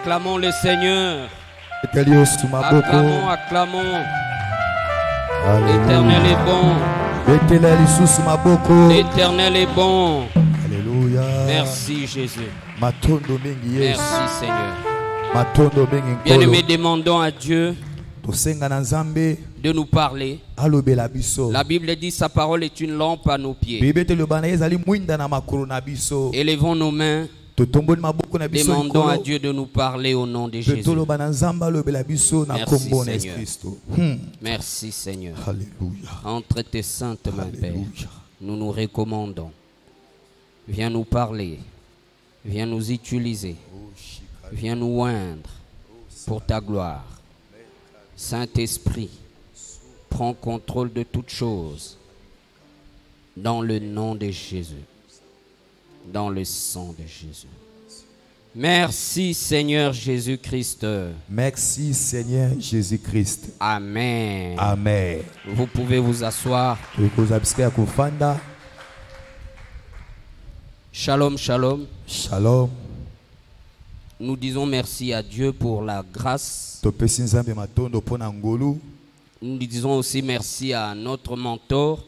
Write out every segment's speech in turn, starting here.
Acclamons le Seigneur. Acclamons, acclamons. L'Éternel est bon. L'Éternel est bon. Alléluia. Merci Jésus. Merci Seigneur. Bien-aimés, demandons à Dieu de nous parler. La Bible dit sa parole est une lampe à nos pieds. Élevons nos mains. Demandons à Dieu de nous parler au nom de Jésus. Merci Seigneur. Alléluia. Entre tes saintes mains, Père, nous nous recommandons. Viens nous parler. Viens nous utiliser. Viens nous oindre pour ta gloire. Saint-Esprit, prends contrôle de toutes choses. Dans le nom de Jésus. Dans le sang de Jésus. Merci Seigneur Jésus-Christ. Merci Seigneur Jésus-Christ. Amen. Amen. Vous pouvez vous asseoir. Shalom, shalom. Shalom. Nous disons merci à Dieu pour la grâce. Nous disons aussi merci à notre mentor,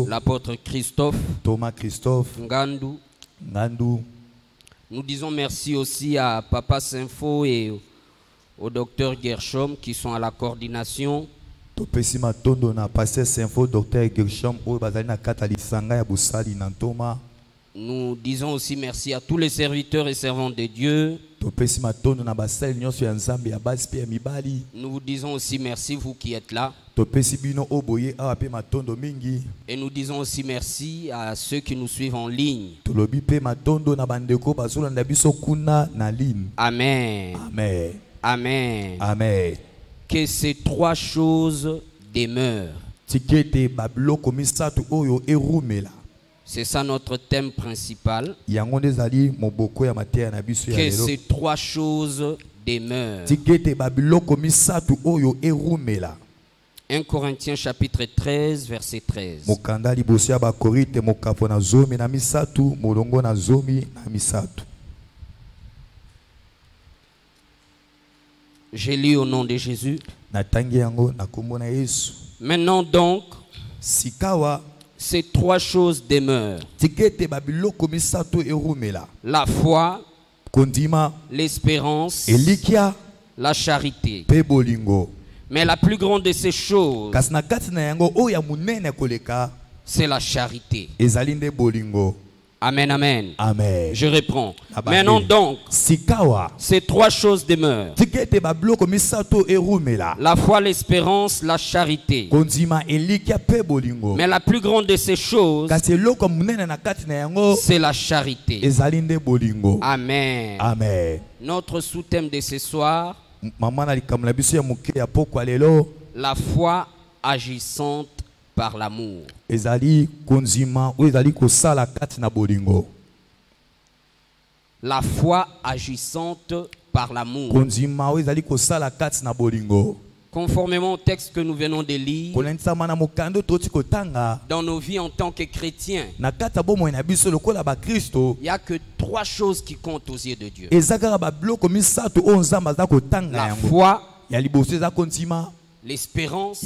l'apôtre Christophe Ngandou. Nous disons merci aussi à Papa Sinfo et au docteur Gershom qui sont à la coordination. Nous disons aussi merci à tous les serviteurs et servantes de Dieu. Nous vous disons aussi merci, vous qui êtes là. Et nous disons aussi merci à ceux qui nous suivent en ligne. Amen. Amen. Amen. Amen. Que ces trois choses demeurent. C'est ça notre thème principal. Que ces trois choses demeurent. 1 Corinthiens chapitre 13 verset 13. J'ai lu au nom de Jésus. Maintenant donc, ces trois choses demeurent. La foi, l'espérance, la charité. Mais la plus grande de ces choses, c'est la charité. Amen, amen. Amen. Je reprends. Maintenant donc, ces trois choses demeurent. La foi, l'espérance, la charité. Mais la plus grande de ces choses, c'est la charité. Amen. Amen. Notre sous-thème de ce soir, la foi agissante par l'amour. La foi agissante par l'amour. Conformément au texte que nous venons de lire, dans nos vies en tant que chrétiens, il n'y a que trois choses qui comptent aux yeux de Dieu. La foi, l'espérance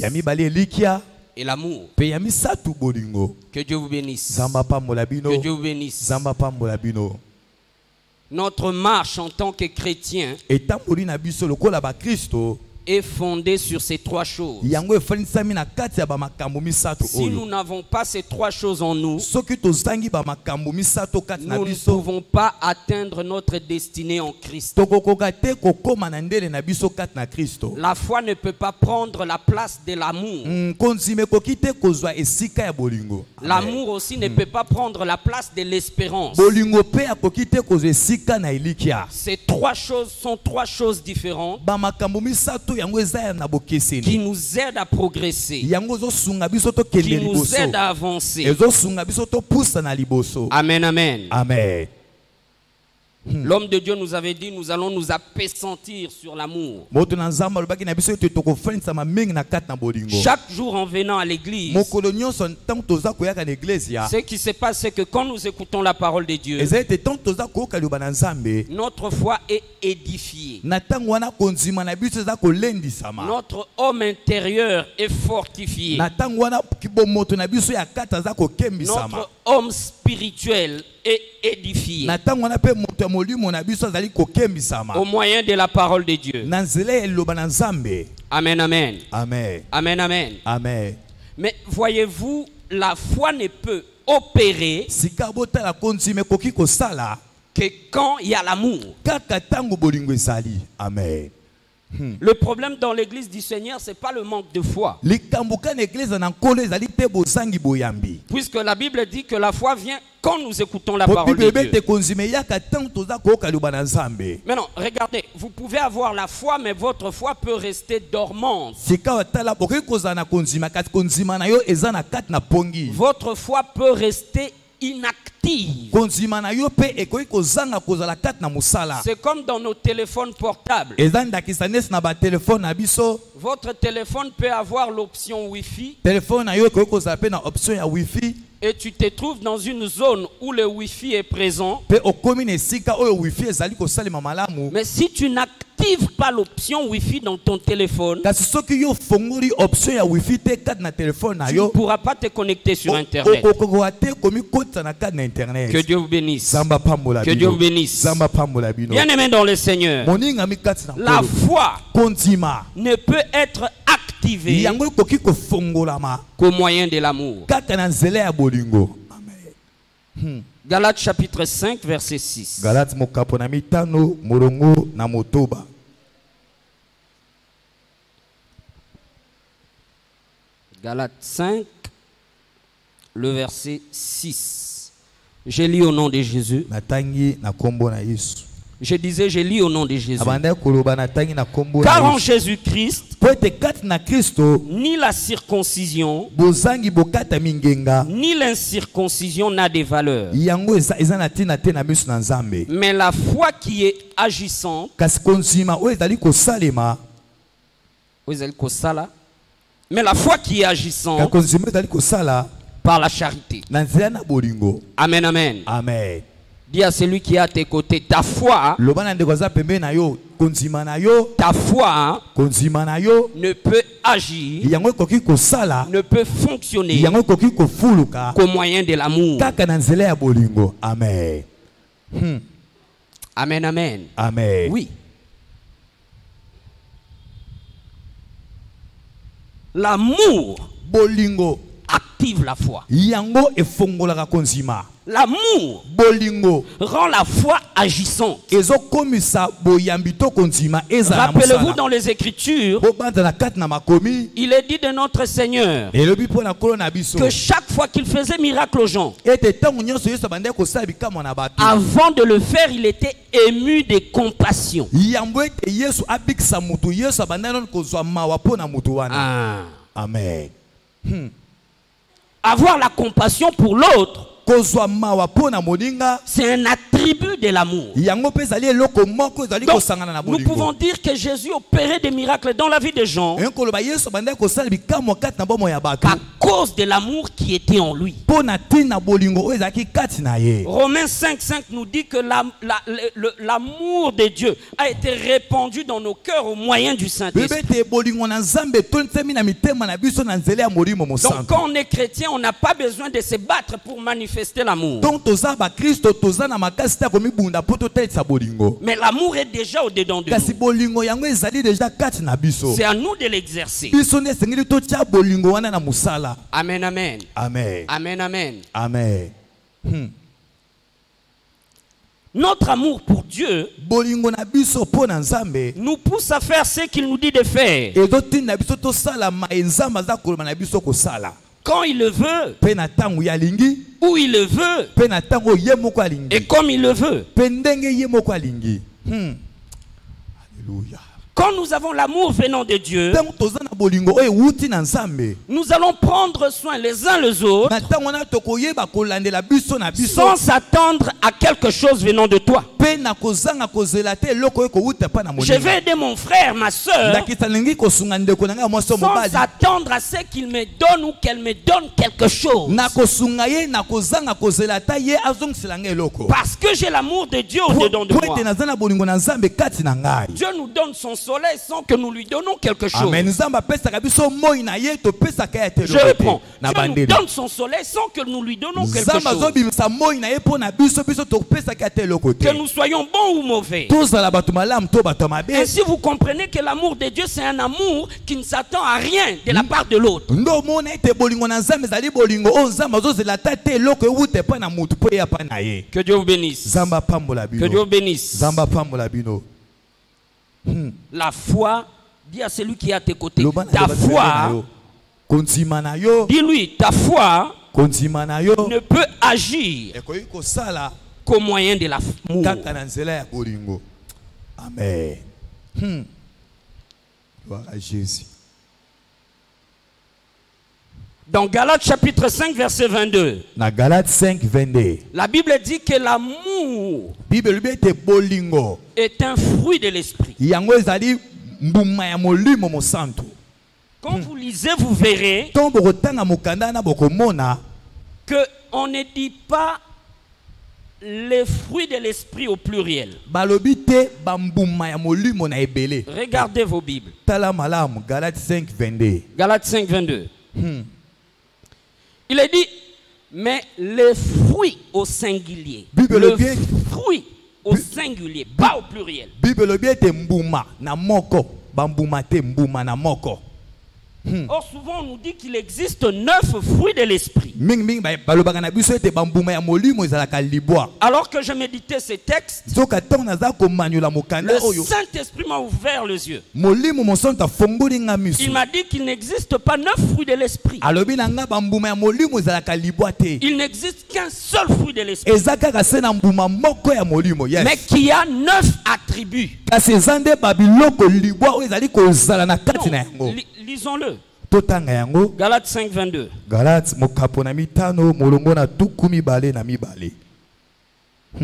et l'amour. Que Dieu vous bénisse. Que Dieu vous bénisse. Notre marche en tant que chrétien est fondée sur ces trois choses. Si nous n'avons pas ces trois choses en nous, nous ne pouvons pas atteindre notre destinée en Christ. La foi ne peut pas prendre la place de l'amour. L'amour aussi ne peut pas prendre la place de l'espérance. Ces trois choses sont trois choses différentes qui nous aident à progresser, qui nous aident à avancer. Amen, amen. Amen. L'homme de Dieu nous avait dit, nous allons nous appesantir sur l'amour. Chaque jour en venant à l'église, ce qui se passe, c'est que quand nous écoutons la parole de Dieu, notre foi est édifiée. Notre homme intérieur est fortifié. Notre homme spirituel est édifié au moyen de la parole de Dieu. Amen, amen. Amen. Amen, amen. Amen. Mais voyez-vous, la foi ne peut opérer que quand il y a l'amour. Amen. Le problème dans l'église du Seigneur, ce n'est pas le manque de foi. Puisque la Bible dit que la foi vient quand nous écoutons la parole de Dieu. Maintenant, regardez, vous pouvez avoir la foi, mais votre foi peut rester dormante. Votre foi peut rester inactive. C'est comme dans nos téléphones portables. Votre téléphone peut avoir l'option Wi-Fi. Et tu te trouves dans une zone où le Wi-Fi est présent. Mais si tu n'actives pas l'option Wi-Fi dans ton téléphone, tu ne pourras pas te connecter sur Internet. Que Dieu vous bénisse. Que Dieu vous bénisse. Bien-aimé dans le Seigneur, la foi ne peut être activée qu'au moyen de l'amour. Galates chapitre 5 verset 6. Galates 5, le verset 6. Je lis au nom de Jésus. Je disais, je lis au nom de Jésus. Car en Jésus-Christ, ni la circoncision, ni l'incirconcision n'a de valeur. Mais la foi qui est agissante, mais la foi qui est agissante par la charité. Amen, amen. Amen. Dis à celui qui est à tes côtés, ta foi, ta foi ne peut agir, ne peut fonctionner qu'au moyen de l'amour. Amen. Amen, amen. Amen. Oui. L'amour active la foi. L'amour rend la foi agissante. Rappelez-vous dans les Écritures, il est dit de notre Seigneur que chaque fois qu'il faisait miracle aux gens, avant de le faire, il était ému de compassion. Ah. Amen. Avoir la compassion pour l'autre, c'est un attribut de l'amour. Nous pouvons dire que Jésus opérait des miracles dans la vie des gens à cause de l'amour qui était en lui. Romains 5:5 nous dit que l'amour de Dieu a été répandu dans nos cœurs au moyen du Saint-Esprit. Donc quand on est chrétien, on n'a pas besoin de se battre pour manifester l'amour. Mais l'amour est déjà au-dedans de nous. C'est à nous de l'exercer. Amen, amen. Amen. Amen, amen. Amen. Notre amour pour Dieu nous pousse à faire ce qu'il nous dit de faire. Quand il le veut, où il le veut, et comme il le veut. Alléluia. quand nous avons l'amour venant de Dieu, ntango toza na bolingo oyo ewuti na Nzambe, nous allons prendre soin les uns les autres na ntango wana tokoyeba kolandela biso na biso sans s'attendre à quelque chose venant de toi. pe na kozanga kozela te eloko oyo kowuta pa na Je moninga. vais aider mon frère, ma soeur, ndakisa nalingi kosunga ndeko na ngai mwasi sans mobali s'attendre à ce qu'il me donne ou qu'elle me donne quelque chose. na kosunga ye na kozanga kozela ta ye azongisela ngai eloko Parce que j'ai l'amour de Dieu au-dedans de po moi. ete naza na bolingo na Nzambe kati na ngai. Dieu nous donne son soleil sans que nous lui donnons quelque chose. Amen. Nzambe apesaka biso moi na ye topesaka ye te Je eloko te. reprends. na Dieu nous bandeli donne son soleil sans que nous lui donnons quelque Nzambe chose. azobimisa moi na ye mpo na biso topesaka ye te eloko te. Que nous soyons bons ou mauvais. tozala bato malamu to bato mabe. Ainsi vous comprenez que l'amour de Dieu c'est un amour qui ne s'attend à rien de la part de l'autre. ndo mona ete bolingo na Nzambe ezali bolingo oyo Nzambe azozela ta te eloko ewute pa na mutu po eya pa na ye. Que Dieu vous bénisse. Nzambe apambola Que Dieu bino. vous bénisse. Nzambe apambola bino. La foi, dis à celui qui est à tes côtés, Loba na ta loba na foi, yo. Kondima na yo. dis-lui, ta foi Kondima na yo. ne peut agir Ekoki kosala qu'au moyen de l'amour. kaka na nzela ya bolingo. Amen. Gloire à Jésus. Dans Galates chapitre 5 verset 22, Na Galates 5, 22. la Bible dit que l'amour Bible lui ete bolingo. est un fruit de l'esprit. Yango ezali mbuma ya molimo mosantu. Quand vous lisez, vous verrez Tant bokotanga mokanda na bokomona que on ne dit pas les fruits de l'esprit au pluriel. balobi te bambuma ya molimo na ebele. Regardez vos Bibles. Tala malamu Galates 5, 22. Galates 5 22. Il est dit, mais les fruits au singulier. Bible Le bien. fruit au singulier, pas au pluriel. Bible lobi ete mbuma na moko bambuma te mbuma na moko. Or, souvent, on nous dit qu'il existe 9 fruits de l'esprit. Ming ming balobaka na biso ete bambuma ya molimo ezalaka libwa. Alors que je méditais ces textes, Zoka ntango naza komanyola mokanda le oyo Saint-Esprit m'a ouvert les yeux. molimo mosantu afongoli nga Il miso. m'a dit qu'il n'existe pas 9 fruits de l'esprit. Alobi na nga bambuma ya molimo ezalaka libwa te. Il n'existe qu'un seul fruit de l'esprit, Eza kaka se na mbuma moko ya molimo. Yes. mais qui a 9 attributs. Kasi eza nde babiloko libwa oyo ezali kozala na kati na Non, yango. lisons-le. Totanga yango. Galates 5 22. Galates mokapo na mitano molongo na tuku mibale na mibale.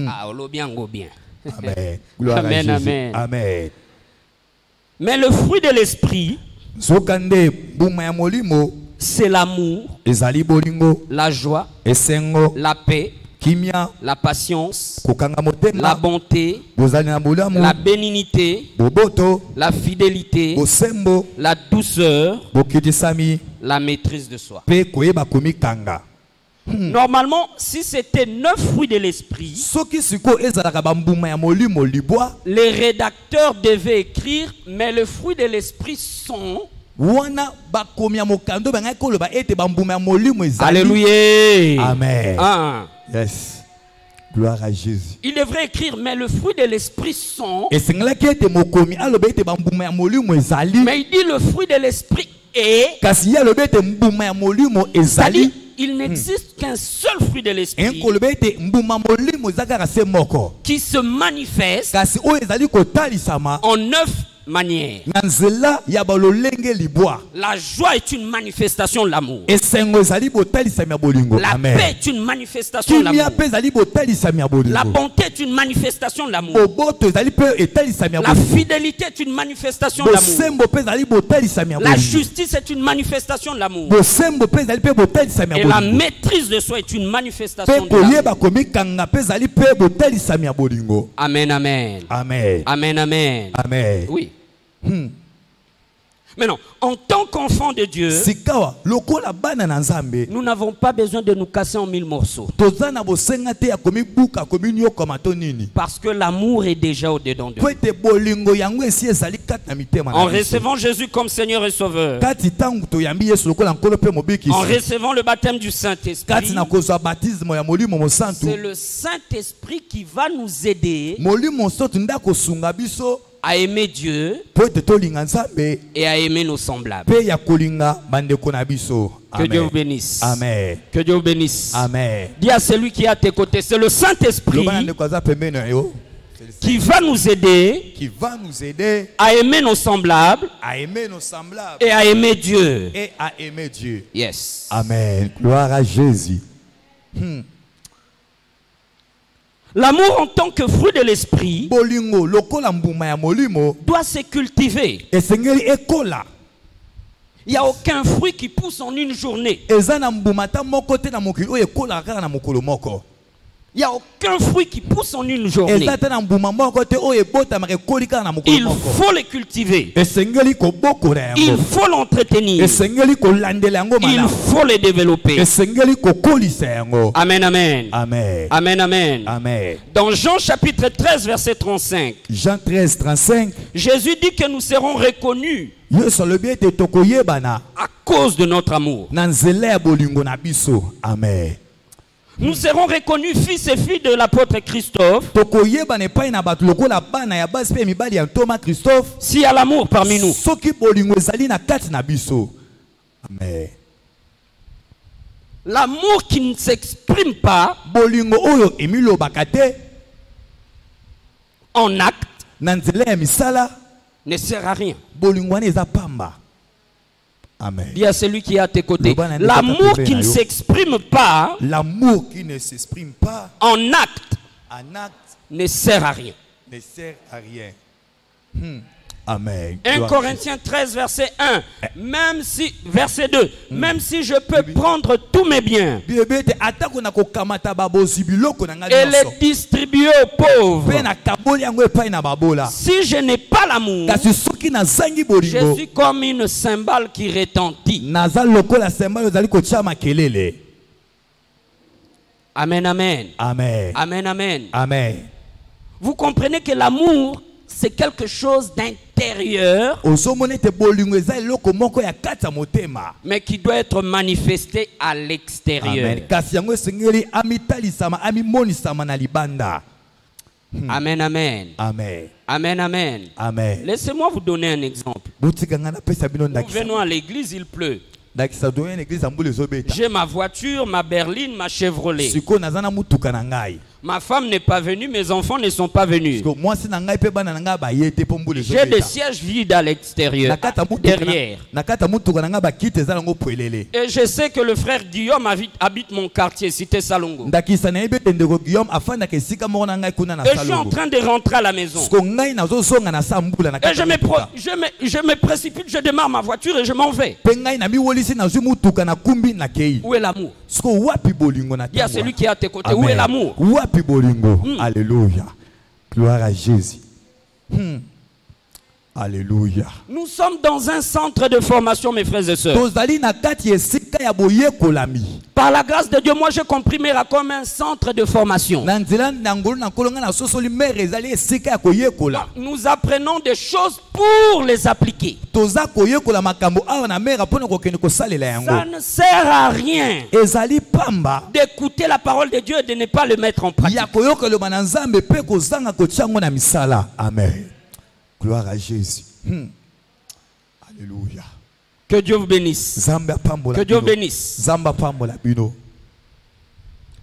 Ah, olo bien, go bien. Amen. Gloire Amen, à Jésus. amen. Amen. Mais le fruit de l'esprit, Zokande mbuma ya molimo c'est l'amour, ezali bolingo, la joie, esengo, la paix, kimia, la patience, kokanga la motema, bonté, bozali na bolamu, la bénignité, boboto, la fidélité, bosembo, la douceur, bokitisami, la maîtrise de soi. pe koyeba komikanga. Normalement, si c'était 9 fruits de l'esprit, Soki siko ezalaka bambuma ya molimo libwa, les rédacteurs devaient écrire, mais le fruit de l'esprit sont... wana bakomi ya mokando bangai koloba ete bambuma ya molimo ezali. Alléluia. Amen. Ah. Yes. Gloire à Jésus. Il devrait écrire, mais le fruit de l'esprit sont... Esengelaki ete mokomi aloba ete bambuma ya molimo ezali. Mais il dit le fruit de l'esprit est... Kasi ye aloba ete mbuma ya molimo C'est-à-dire, ezali. il n'existe qu'un seul fruit de l'esprit Enkoloba ete mbuma molimo eza kaka se moko. qui se manifeste Kasi oyo ezali kotalisama en 9 manières. na nzela ya balolenge libwa. La joie est une manifestation de l'amour. Esengo ezali botalisami ya bolingo. La Amen. paix est une manifestation de Kimia l'amour. pe ezali botalisami ya bolingo. La bonté est une manifestation de l'amour. Boboto ezali pe etalisami ya La bolingo. fidélité est une manifestation de l'amour. Bosembo pe ezali botalisami ya La bolingo. justice est une manifestation de l'amour. Bosembo pe ezali pe botalisami ya Et la bolingo. maîtrise de soi est une Pe manifestation de l'amour. koyeba komikanga pe ezali pe botalisami ya bolingo. Amen, amen. Amen. Amen, amen. Amen. Oui. Maintenant, en tant qu'enfant de Dieu, Sikawa lokola bana na Nzambe. nous n'avons pas besoin de nous casser en 1000 morceaux. Toza na bosenga te ya komibuka kominyoka matonini. Parce que l'amour est déjà au-dedans de Po nous. ete bolingo yango esi ezali kati na mitema na En biso. recevant Jésus comme Seigneur et Sauveur, Kati tangu toyambi Yesu lokola nkolo pe mobikisi. en recevant le baptême du Kati Saint-Esprit, na kozwa baptisme ya molimo mosantu. c'est le Saint-Esprit qui va nous aider Molimo mosantu nda kosunga biso à aimer Dieu po ete tolinga Nzambe et à aimer nos semblables. pe ya kolinga bandeko na biso. Que Dieu vous Amen. bénisse. Amen. Que Dieu vous bénisse. Amen. Dis à celui qui est à tes côtés, c'est le Saint-Esprit Loba na ndeko aza pembeni na yo. qui va nous aider à aimer nos semblables et à aimer Dieu. Yes. Amen. Gloire à Jésus. L'amour en tant que fruit de l'esprit doit se cultiver. Il n'y a aucun fruit qui pousse en une journée. Il n'y a aucun fruit qui pousse en une journée. Il faut le cultiver. Il faut l'entretenir. Il faut le développer. Amen, amen. Amen. Amen, amen. Amen. Dans Jean chapitre 13, verset 35, Jean 13, 35, Jésus dit que nous serons reconnus à cause de notre amour. Amen. Nous serons reconnus fils et filles de l'apôtre Christophe s'il y a l'amour parmi nous. Amen. L'amour qui ne s'exprime pas en acte ne sert à rien. Amen. Dis à celui qui est à tes côtés, l'amour qui ne s'exprime pas en acte ne sert à rien. Amen. 1 Corinthiens 13, verset 1. Verset 2. Même si je peux prendre tous mes biens et les distribuer aux pauvres, si je n'ai pas l'amour, je suis comme une cymbale qui retentit. Amen, amen. Amen. Amen, amen. Amen. Vous comprenez que l'amour, c'est quelque chose d'intérieur, mais qui doit être manifesté à l'extérieur. Amen, amen. Amen. Amen, amen. Amen. Laissez-moi vous donner un exemple. Nous venons à l'église, il pleut. J'ai ma voiture, ma berline, ma Chevrolet. Ma femme n'est pas venue, mes enfants ne sont pas venus. J'ai des sièges vides à l'extérieur, derrière. Et je sais que le frère Guillaume habite mon quartier, cité Salongo. Et je suis en train de rentrer à la maison. Et je me précipite, je démarre ma voiture et je m'en vais. Où est l'amour? Il y a celui qui est à tes côtés. Où est l'amour? Alléluia. Gloire à Jésus. Alléluia. Nous sommes dans un centre de formation, mes frères et sœurs. Par la grâce de Dieu, moi j'ai compris Mera comme un centre de formation. Nous apprenons des choses pour les appliquer. Ça ne sert à rien d'écouter la parole de Dieu et de ne pas le mettre en pratique. Amen. Gloire à Jésus. Alléluia. Que Dieu vous bénisse. Que Dieu vous bénisse.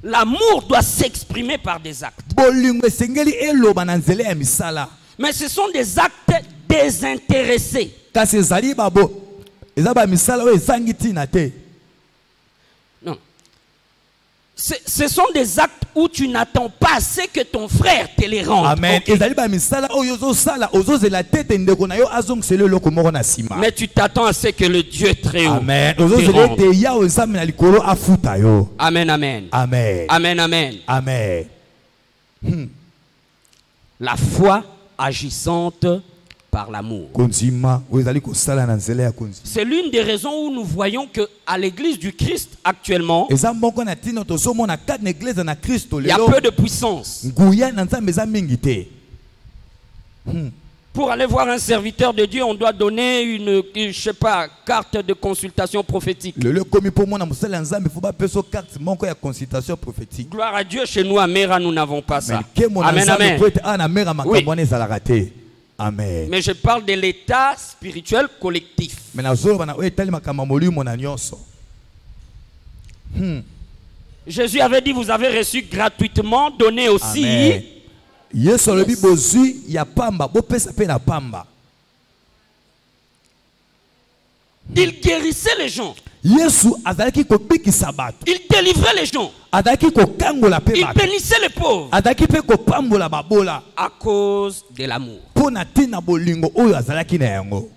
L'amour doit s'exprimer par des actes. Mais ce sont des actes désintéressés. Non. Ce sont des actes où tu n'attends pas assez que ton frère te les rende. Amen. Okay. Mais tu t'attends à ce que le Dieu très haut Amen. te rende. Amen, amen. Amen. Amen, amen. Amen. La foi agissante par l'amour. C'est l'une des raisons où nous voyons que à l'église du Christ actuellement, il y a peu de puissance. Pour aller voir un serviteur de Dieu, on doit donner une, je sais pas, carte de consultation prophétique. Gloire à Dieu, chez nous à Mera, nous n'avons pas ça. Amen, amen. Oui. Amen. Mais je parle de l'état spirituel collectif. Jésus avait dit, vous avez reçu gratuitement, donnez aussi. Amen. Yesu alobi bozui ya pamba bopesa pe na pamba. Il guérissait les gens. Yesu azalaki ko bikisa bato. Il délivrait les gens. Azalaki ko kangola pe Il bato. bénissait les pauvres. Azalaki pe ko pambola babola. À cause de l'amour. Pona tina bolingo oyo azalaki na yango.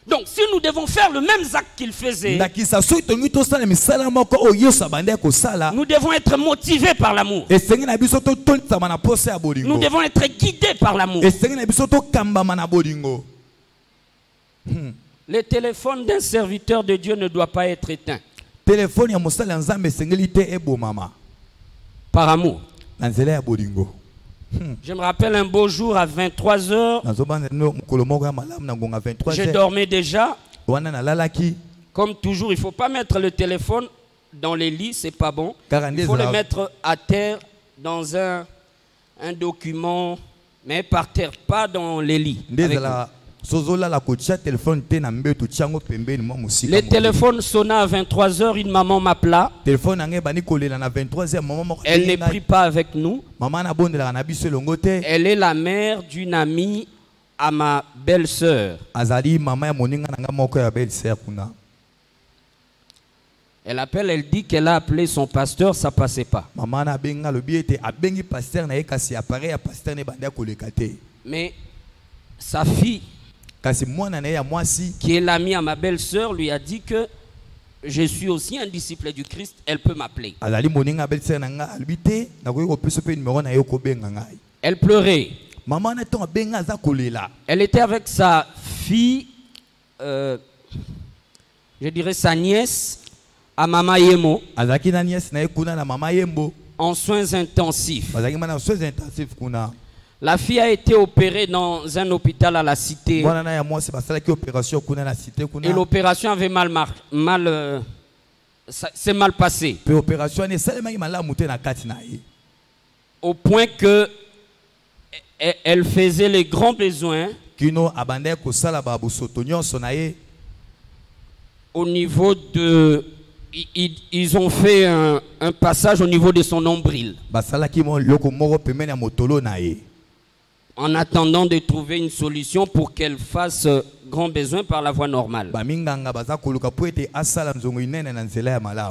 Donc si nous devons faire le même acte qu'il faisait, nous devons être motivés par l'amour. Nous devons être guidés par l'amour. Le téléphone d'un serviteur de Dieu ne doit pas être éteint. Par amour. Je me rappelle un beau jour à 23h, je dormais déjà. Comme toujours, il ne faut pas mettre le téléphone dans les lits, c'est pas bon. Il faut le mettre à terre dans un document, mais par terre, pas dans les lits. Le téléphone sonna à 23h, une maman m'appela. Elle n'est pris pas avec nous. Elle est la mère d'une amie à ma belle-sœur. Elle appelle, elle dit qu'elle a appelé son pasteur, ça ne passait pas. Mais sa fille, qui est l'amie à ma belle-sœur, lui a dit que je suis aussi un disciple du Christ, elle peut m'appeler. Elle pleurait. Elle était avec sa fille, je dirais sa nièce, à Mama Yemo, en soins intensifs. La fille a été opérée dans un hôpital à la cité. Et l'opération avait s'est mal passée. Au point que elle faisait les grands besoins au niveau de... Ils ont fait un passage au niveau de son nombril. En attendant de trouver une solution pour qu'elle fasse grand besoin par la voie normale.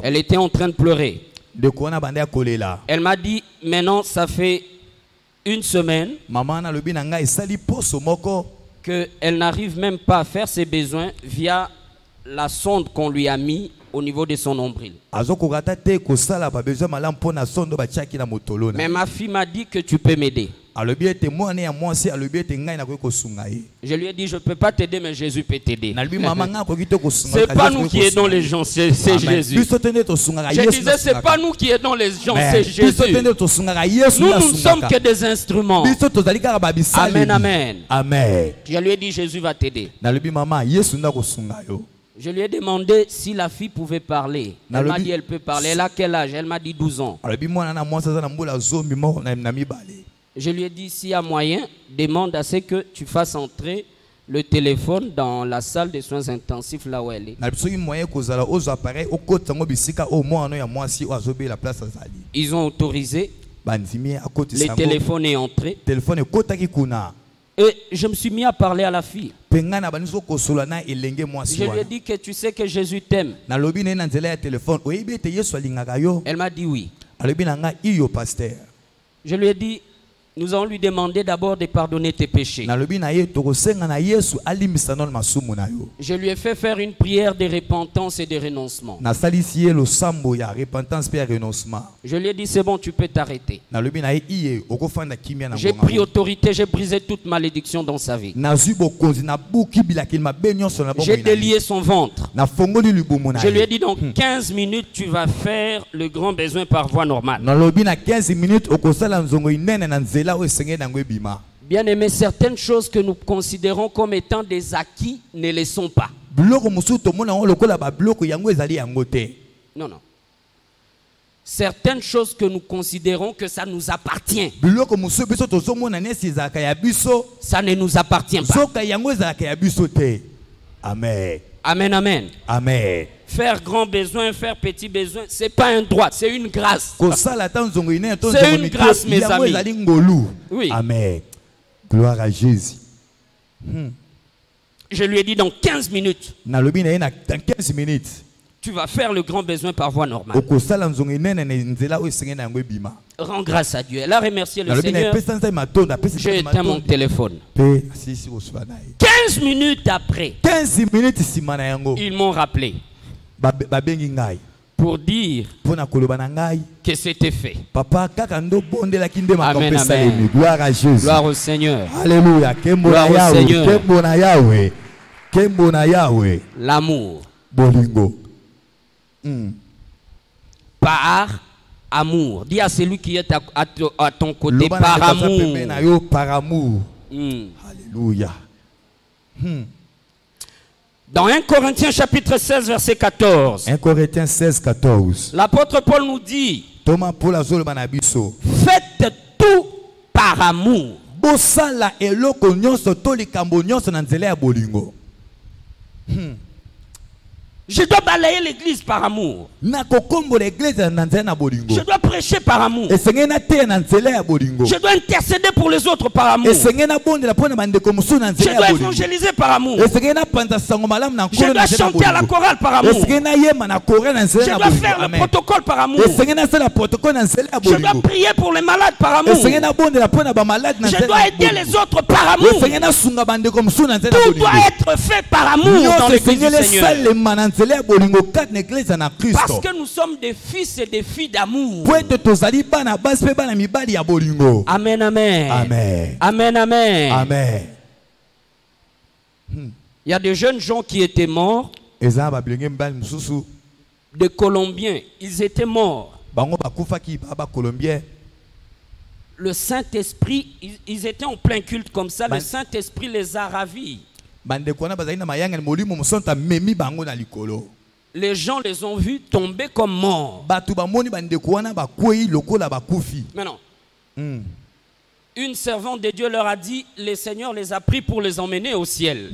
Elle était en train de pleurer. Elle m'a dit, maintenant ça fait une semaine qu'elle n'arrive même pas à faire ses besoins via la sonde qu'on lui a mis au niveau de son nombril. Mais ma fille m'a dit que tu peux m'aider. Je lui ai dit, je ne peux pas t'aider, mais Jésus peut t'aider. Ce n'est pas nous qui aidons les gens, c'est Jésus. Je disais, ce n'est pas nous qui aidons les gens, c'est Jésus. Nous ne sommes que des instruments. Amen, amen. Amen. Je lui ai dit, Jésus va t'aider. Je lui ai demandé si la fille pouvait parler. Elle m'a dit, elle peut parler. Elle a quel âge? Elle m'a dit 12 ans. Je lui ai dit, s'il y a moyen, demande à ce que tu fasses entrer le téléphone dans la salle de soins intensifs là où elle est. Ils ont autorisé. Le téléphone est entré. Et je me suis mis à parler à la fille. Je lui ai dit que tu sais que Jésus t'aime. Elle m'a dit oui. Je lui ai dit, nous allons lui demander d'abord de pardonner tes péchés. Je lui ai fait faire une prière de repentance et de renoncement. Je lui ai dit, c'est bon, tu peux t'arrêter. J'ai pris autorité, j'ai brisé toute malédiction dans sa vie. J'ai délié son ventre. Je lui ai dit, dans 15 minutes, tu vas faire le grand besoin par voie normale. Bien aimé, certaines choses que nous considérons comme étant des acquis ne le sont pas. Non, non. Certaines choses que nous considérons que ça nous appartient, ça ne nous appartient pas. Amen. Amen, amen. Amen. Faire grand besoin, faire petit besoin, c'est pas un droit, c'est une grâce. C'est une grâce, mes amis. Oui. Amen. Gloire à Jésus. Je lui ai dit dans 15 minutes. Dans 15 minutes. Tu vas faire le grand besoin par voie normale. Rends grâce à Dieu. Elle a remercié le Seigneur. J'ai éteint mon téléphone. 15 minutes après, ils m'ont rappelé pour dire que c'était fait. Amen, amen. Gloire à Jésus. Gloire au Seigneur. Alléluia. Gloire au Seigneur. L'amour. Bolingo. Par amour. Dis à celui qui est à ton côté, par amour. Par amour. Alléluia. Dans 1 Corinthiens chapitre 16 verset 14. 1 Corinthiens 16 14. L'apôtre Paul nous dit: faites tout par amour. Bosala eloko nyonso to likambo nyonso na nzela ya bolingo. Je dois balayer l'église par amour. Je dois prêcher par amour. Je dois intercéder pour les autres par amour. Je dois évangéliser par amour. Je dois chanter à la chorale par amour. Je dois faire le protocole par amour. Je dois prier pour les malades par amour. Je dois aider les autres par amour. Tout doit être fait par amour dans l'église du Seigneur. Parce que nous sommes des fils et des filles d'amour. Amen, amen. Amen. Amen, amen. Amen. Il y a des jeunes gens qui étaient morts. Des Colombiens. Ils étaient morts. Le Saint-Esprit, ils étaient en plein culte comme ça. Le Saint-Esprit les a ravis. Les gens les ont vus tomber comme morts. Maintenant, une servante de Dieu leur a dit: le Seigneur les a pris pour les emmener au ciel.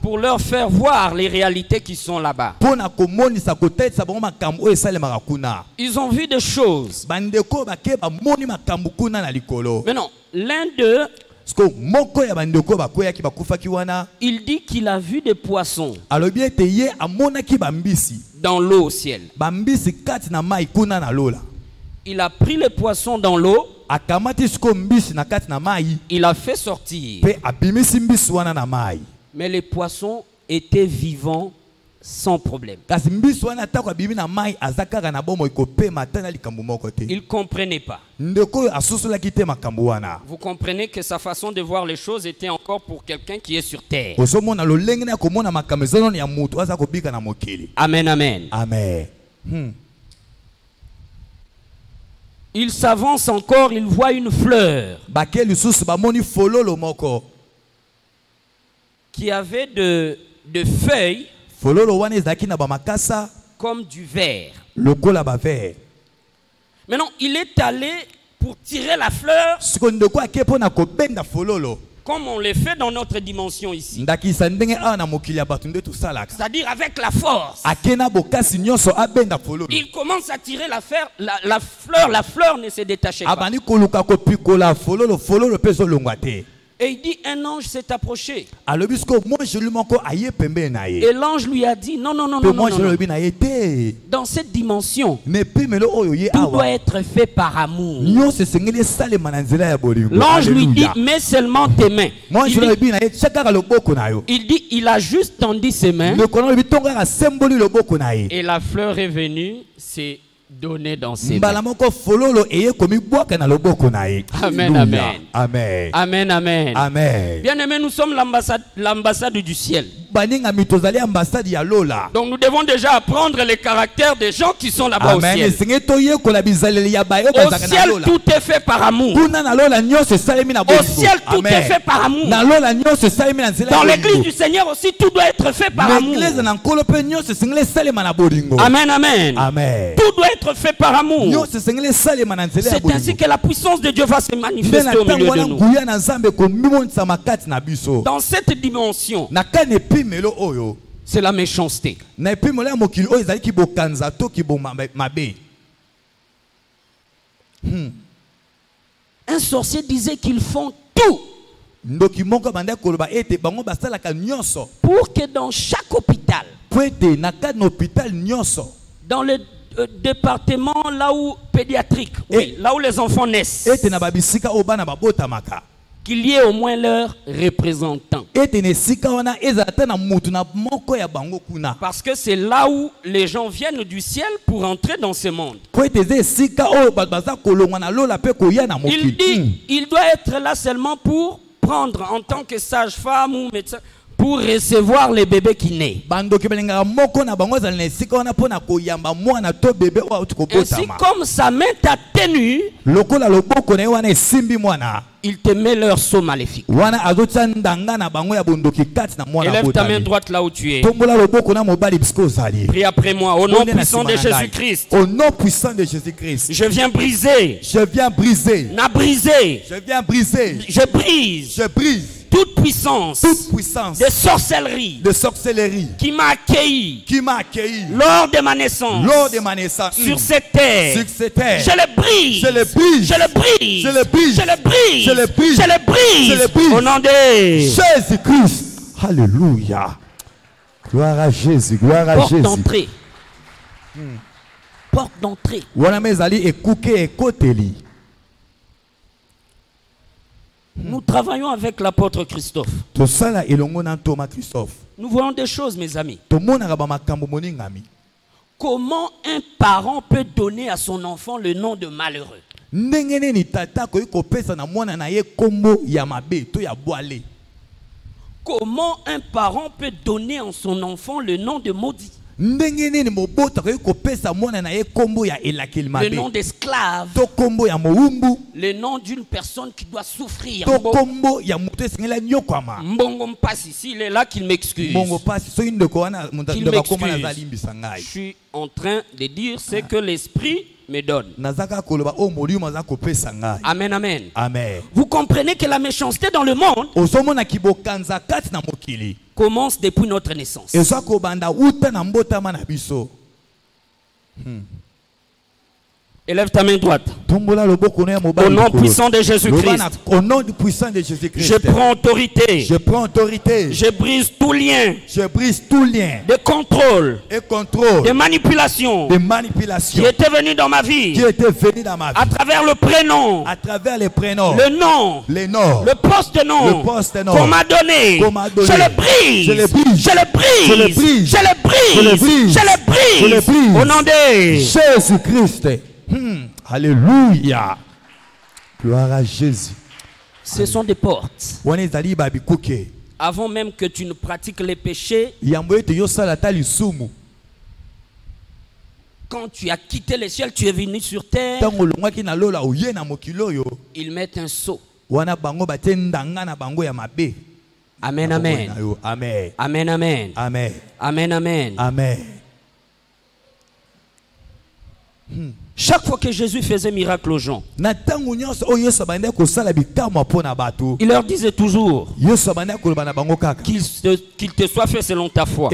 Pour leur faire voir les réalités qui sont là-bas. Ils ont vu des choses. Maintenant, l'un d'eux, il dit qu'il a vu des poissons dans l'eau au ciel. Il a pris les poissons dans l'eau. Il a fait sortir. Mais les poissons étaient vivants sans problème. Ils ne comprenaient pas. Vous comprenez que sa façon de voir les choses était encore pour quelqu'un qui est sur terre. Amen, amen. Amen. Il s'avance encore, il voit une fleur qui avait de feuilles comme du verre. Maintenant, il est allé pour tirer la fleur comme on le fait dans notre dimension ici. C'est-à-dire avec la force. Il commence à tirer la fleur, la fleur ne se détachait pas. Et il dit: un ange s'est approché. Et l'ange lui a dit: non, non, non, non, non, non. Dans cette dimension, tout doit être fait par amour. L'ange lui dit: mets seulement tes mains. Il dit: il a juste tendu ses mains. Et la fleur est venue, c'est donné dans ses mains. Amen, amen. Amen. Amen, amen. Amen. Bien-aimés, nous sommes l'ambassade du ciel. Donc nous devons déjà apprendre les caractères des gens qui sont là-bas au ciel. Au ciel, tout est fait par amour. Au ciel, tout est fait par amour. Dans l'église du Seigneur aussi, tout doit être fait par amour. Amen, amen. Tout doit être fait par amour. C'est ainsi que la puissance de Dieu va se manifester au milieu de nous. Dans cette dimension, c'est la méchanceté. Un sorcier disait qu'ils font tout pour que dans chaque hôpital, dans le département là où pédiatrique, oui, là où les enfants naissent, qu'il y ait au moins leur représentant. Parce que c'est là où les gens viennent du ciel pour entrer dans ce monde. Il dit, il doit être là seulement pour prendre en tant que sage-femme ou médecin, pour recevoir les bébés qui naissent. Ainsi comme sa main t'a tenu, il te met leur sceau maléfique. Élève ta main droite là où tu es. Prie après moi. Au nom puissant de Jésus-Christ. Au nom puissant de Jésus-Christ. Je viens briser. Je viens briser. Na briser. Je viens briser. Je brise. Je brise. Toute puissance de sorcellerie qui m'a accueilli lors de ma naissance sur cette terre, je le brise, je le brise, je le brise, je le brise, je le brise, je le brise, je le brise au nom de Jésus-Christ. Alléluia. Gloire à Jésus, gloire à Jésus. Porte d'entrée. Porte d'entrée. Nous travaillons avec l'apôtre Christophe. Nous voyons des choses, mes amis. Comment un parent peut donner à son enfant le nom de malheureux? Comment un parent peut donner à son enfant le nom de maudit? Le nom d'esclave. Le nom d'une personne qui doit souffrir. Mbongo Mpasi, s'il est là, qu'il m'excuse. Je suis en train de dire ce que l'esprit me donne. Amen, amen. Amen. Vous comprenez que la méchanceté dans le monde commence depuis notre naissance. Élève ta main droite. Au nom puissant de Jésus-Christ. Au nom puissant de Jésus-Christ. Je prends autorité. Je prends autorité. Je brise tout lien. Je brise tout lien. De contrôle. Et contrôle. De manipulation. De manipulation. Qui était venu dans ma vie. Qui était venu dans ma vie. À travers le prénom. À travers les prénoms. Le nom. Les noms. Le poste-nom. Le poste-nom. Qu'on m'a donné. Qu'on m'a donné. Je le brise. Je le brise. Je le brise. Je le brise. Je le brise. Je le brise. Je le brise. Je le brise. Au nom de Jésus-Christ. Alléluia. Gloire à Jésus. Ce sont des portes. Avant même que tu ne pratiques les péchés, quand tu as quitté le ciel, tu es venu sur terre, ils mettent un sceau. Amen, amen. Amen. Amen, amen. Amen. Amen, amen. Amen. Chaque fois que Jésus faisait miracle aux gens, il leur disait toujours qu'il te soit fait selon ta foi.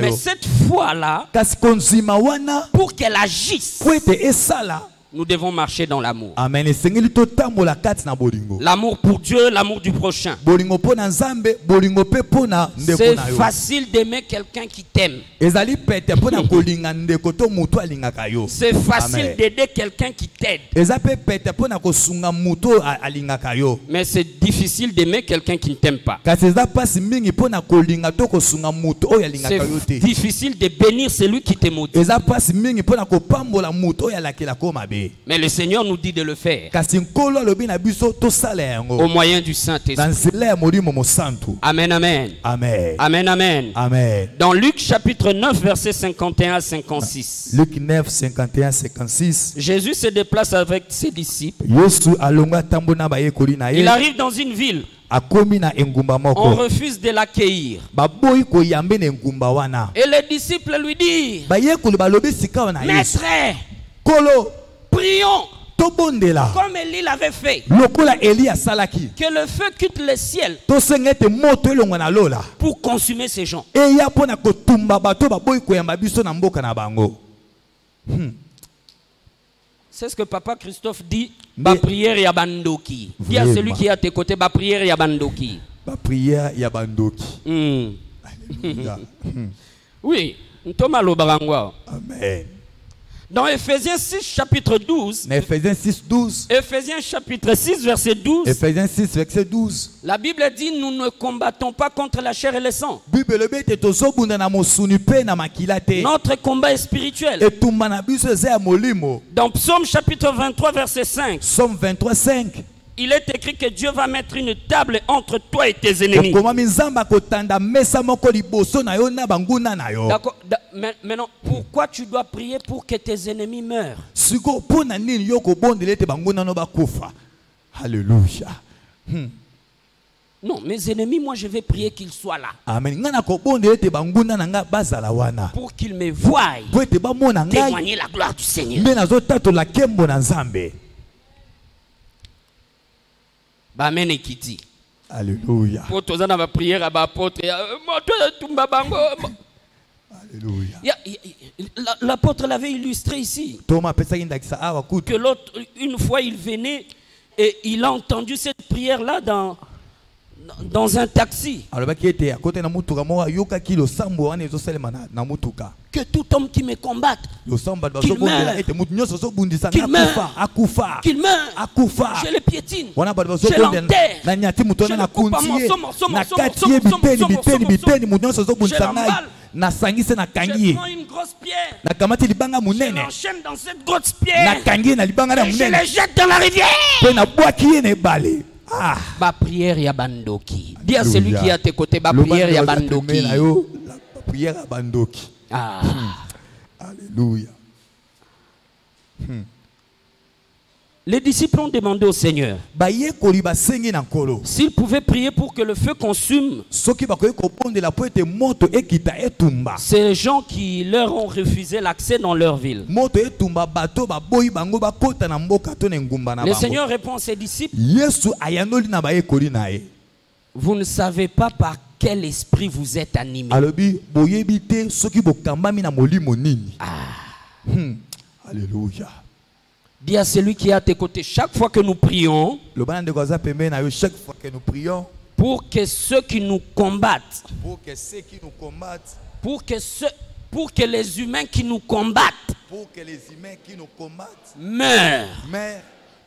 Mais cette foi-là, pour qu'elle agisse, nous devons marcher dans l'amour. L'amour pour Dieu, l'amour du prochain. C'est facile d'aimer quelqu'un qui t'aime. C'est facile d'aider quelqu'un qui t'aide. Mais c'est difficile d'aimer quelqu'un qui ne t'aime pas. C'est difficile de bénir celui qui te maudit. Mais le Seigneur nous dit de le faire kasi nkolo alobi na biso tosala yango au moyen du na Saint-Esprit. nzela ya molimo mosantu. Amen, amen. Amen. Amen, amen. Amen. Dans Luc chapitre 9, versets 51 à 56, Luc 9, 51, 56. Jésus se déplace avec ses disciples. Yesu alonga tambo na bayekoli na Il ye. arrive dans une ville. Akomi na engumba On moko. refuse de l'accueillir. Baboyi koyambe na engumba wana. Et les disciples lui disent, Bayekoli balobi sika wana Yesu. Maître, Kolo, prions tobondela. comme Élie l'avait fait. Lokola Eli asalaki. Que le feu quitte le ciel Tosenga ete moto elonga na lola. pour consumer ces gens. Eya pona kotumba bato baboyi koyamba biso na mboka na bango. C'est ce que Papa Christophe dit. Ba prière ya bandoki. Dis à celui qui est à tes côtés, ba prière ya bandoki. Ba prière ya bandoki. Alléluia. Oui, ntoma lo barangwa. Amen. Dans Ephésiens 6 chapitre 12, Na Ephésiens 6, 12. Ephésiens chapitre 6 verset 12, Ephésiens 6, verset 12. la Bible dit nous ne combattons pas contre la chair et le sang. Bible lobi ete tozobunda na mosuni pe na makila te. Notre combat est spirituel. Etumba na biso eza ya molimo. Dans Psaume chapitre 23 verset 5, Somme 23, 5. il est écrit que Dieu va mettre une table entre toi et tes ennemis. Okomami nzamba kotanda mesa moko liboso na yo na banguna na yo. D'accord. Maintenant, pourquoi tu dois prier pour que tes ennemis meurent? Siko pona nini yo kobondela ete banguna no bakufa. Alléluia. Non, mes ennemis, moi je vais prier qu'ils soient là. Amen. Ngana kobondela ete banguna na nga bazala wana. Pour qu'ils me voient Po ete bamona ngai. témoigner la gloire du Seigneur. Mbe nazotato la kembo na nzambe. Amen et Kiti. Alléluia. Pour tous les prières à l'apôtre. Alléluia. L'apôtre l'avait illustré ici. Thomas pesaki ndakisa awa kutu. Que l'autre, une fois, il venait et il a entendu cette prière-là dans un taxi. Alobaki ete akote na mutuka mo yoka kilo sambo wana ezosalema na mutuka. Que tout homme qui me combatte, qu'il meure, akufa, qu'il meure, akufa. je le piétine, je l'enterre, je le coupe en je prends une grosse pierre, je l'enchaîne dans cette grosse pierre, et je le jette dans la rivière. Ba prière ya bandoki. Dis à celui qui est à tes côtés, ba prière ya bandoki. Prière ya bandoki. Alléluia. Les disciples ont demandé au Seigneur s'ils pouvaient prier pour que le feu consume ces gens qui leur ont refusé l'accès dans leur ville. Le Seigneur répond à ses disciples: vous ne savez pas par quel esprit vous êtes animés. Alléluia. Dis à celui qui est à tes côtés, chaque fois que nous prions, pour que ceux qui nous combattent, pour que les humains qui nous combattent meurent,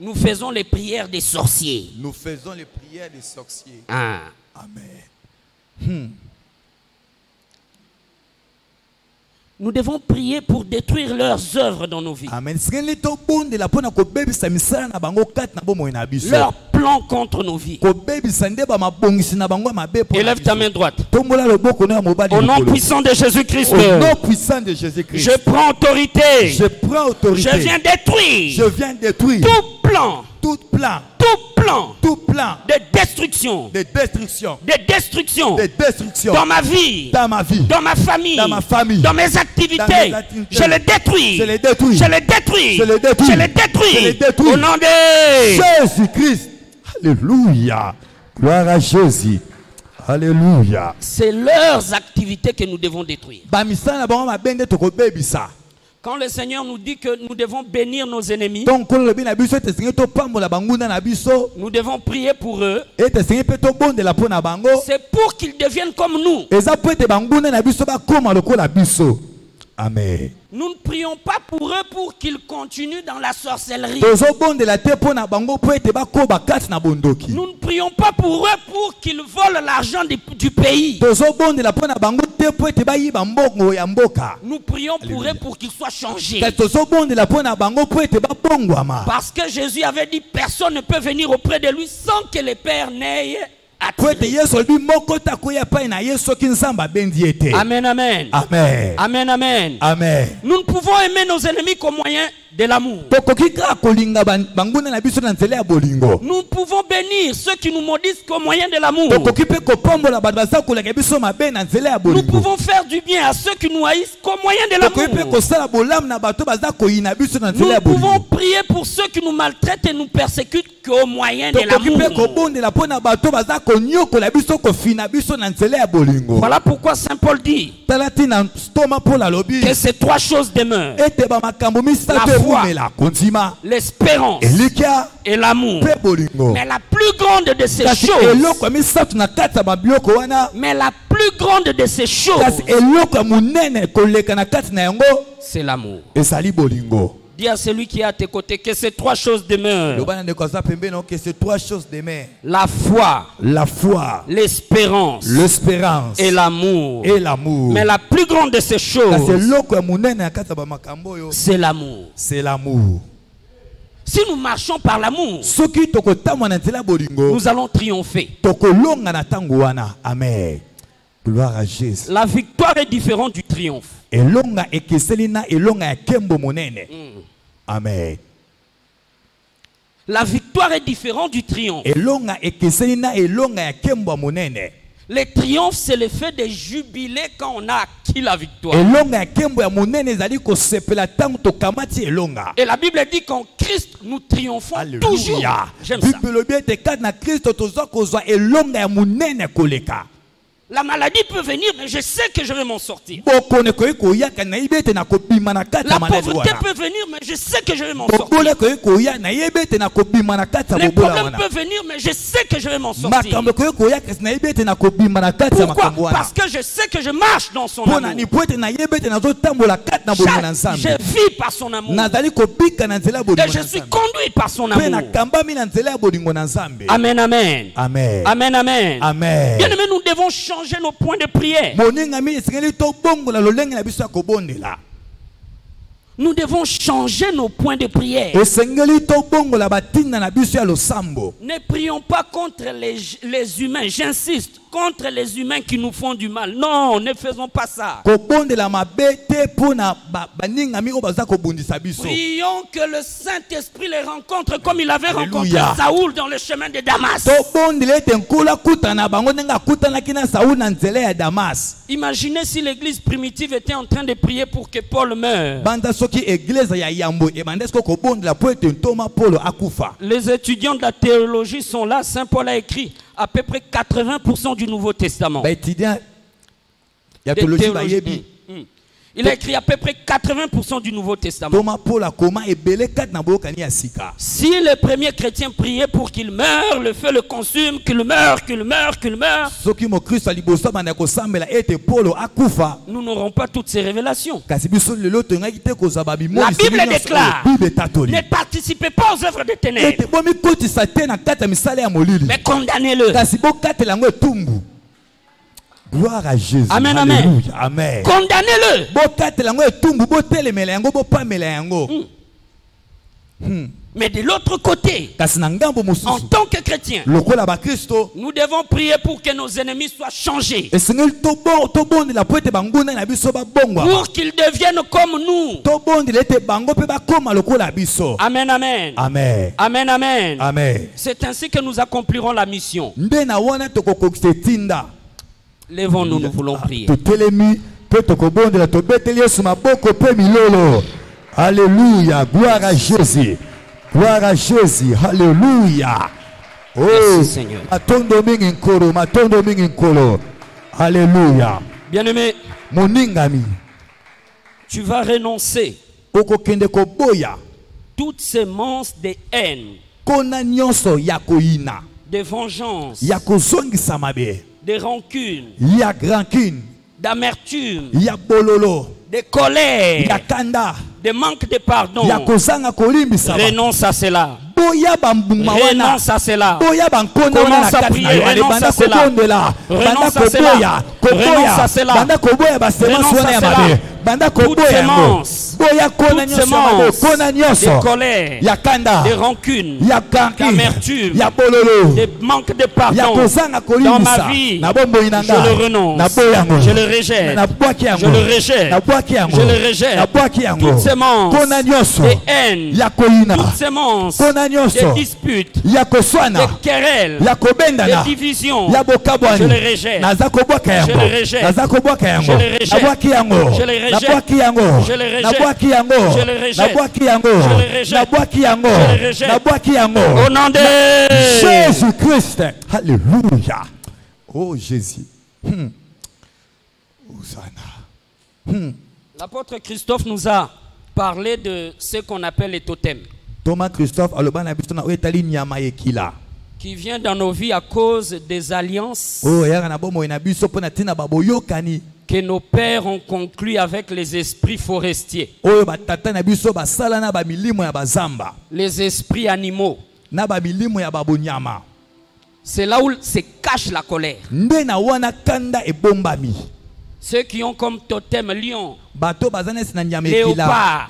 nous faisons les prières des sorciers. Amen. Nous devons prier pour détruire leurs œuvres dans nos vies. Amen. Leurs plans contre nos vies. Élève ta main droite. Au nom puissant de Jésus-Christ. Je prends autorité. Je viens détruire. Tout plan de destruction dans ma vie, dans ma famille, dans mes activités. Je les détruis au nom de Jésus-Christ. Alléluia. Gloire à Jésus. Alléluia. C'est leurs activités que nous devons détruire. Quand le Seigneur nous dit que nous devons bénir nos ennemis, nous devons prier pour eux. C'est pour qu'ils deviennent comme nous. Amen. Nous ne prions pas pour eux pour qu'ils continuent dans la sorcellerie. Nous ne prions pas pour eux pour qu'ils volent l'argent du pays. Nous prions pour eux pour qu'ils soient changés. Parce que Jésus avait dit personne ne peut venir auprès de lui sans que le Père n'ait attiré. Amen, amen. Amen. Amen, amen. Amen. Nous ne pouvons aimer nos ennemis qu'au moyen de l'amour. Nous pouvons bénir ceux qui nous maudissent qu'au moyen de l'amour. Nous pouvons faire du bien à ceux qui nous haïssent qu'au moyen de l'amour. Nous pouvons prier pour ceux qui nous maltraitent et nous persécutent qu'au moyen de l'amour. Voilà pourquoi Saint Paul dit que ces trois choses demeurent: la foi, l'espérance et l'amour. Mais la plus grande de ces choses, c'est l'amour. Dis à celui qui est à tes côtés que ces trois choses demeurent: la foi, l'espérance et l'amour. Mais la plus grande de ces choses, c'est l'amour. Si nous marchons par l'amour, nous allons triompher. Amen. Gloire à Jésus. La victoire est différente du triomphe. Amen. La victoire est différente du triomphe. Le triomphe, c'est le fait de jubiler quand on a acquis la victoire. Et la Bible dit qu'en Christ, nous triomphons toujours. J'aime ça. La maladie peut venir, mais je sais que je vais m'en sortir. La pauvreté peut venir, mais je sais que je vais m'en sortir. Les problèmes peuvent venir, mais je sais que je vais m'en sortir. Pourquoi? Parce que je sais que je marche dans son amour. Je vis par son amour. Et je suis conduit par son amour. Amen, amen. Amen. Amen, amen. Amen. Bien aimé, nous devons changer nos points de prière. Nous devons changer nos points de prière. Ne prions pas contre les humains, j'insiste, contre les humains qui nous font du mal. Non, ne faisons pas ça. Prions que le Saint-Esprit les rencontre comme il avait rencontré Saoul dans le chemin de Damas. Imaginez si l'église primitive était en train de prier pour que Paul meure. Les étudiants de la théologie sont là. Saint Paul a écrit à peu près 80% du Nouveau Testament. Il a écrit à peu près 80% du Nouveau Testament. Si les premiers chrétiens priaient pour qu'il meure, le feu le consume, qu'il meure, qu'il meure, qu'il meure, nous n'aurons pas toutes ces révélations. La Bible déclare: ne participez pas aux œuvres des ténèbres, mais condamnez-le. Gloire à Jésus. Amen, amen. Amen. Condamnez-le. Mais de l'autre côté, en tant que chrétiens, nous devons prier pour que nos ennemis soient changés, pour qu'ils deviennent comme nous. Amen, amen. Amen. Amen, amen. Amen. C'est ainsi que nous accomplirons la mission. Lèvons-nous, nous voulons prier. Alléluia, gloire à Jésus. Gloire à Jésus, alléluia. Oh, merci Seigneur. Alléluia. Bien-aimé, moningami, tu vas renoncer toutes ces semences de haine, de vengeance, de rancune, d'amertume, ya bololo, de colère, ya kanda, de manque de pardon. ya kozanga kolimbisa. Renonce à cela. Boya bambuma wana. Renonce à cela. Boya bankona wana na kati na yo. Renonce à cela. Renonce à cela. Renonce à cela. Banda koboya ba semence wana ya mabe. Banda koboya yango. Boya kona nyonso kona nyonso. De colère, ya kanda, de rancune, d'amertume, ya bololo, de manque de pardon. ya kozanga Dans ma kolimbisa. vie, Na bombo inanga. je le renonce. Je le rejette. Je le rejette. Je le rejette. Toutes semences de haine, toutes semences de disputes, de querelles, de divisions, je le rejette. Je le rejette. Je le rejette. Je le rejette. Je le rejette. Je le rejette. Au nom de Jésus-Christ. Alléluia. Oh Jésus. L'apôtre Christophe nous a parlé de ce qu'on appelle les totems, Thomas Christophe qui vient dans nos vies à cause des alliances que nos pères ont conclues avec les esprits forestiers, les esprits animaux. C'est là où se cache la colère. Ceux qui ont comme totem lion, léopard,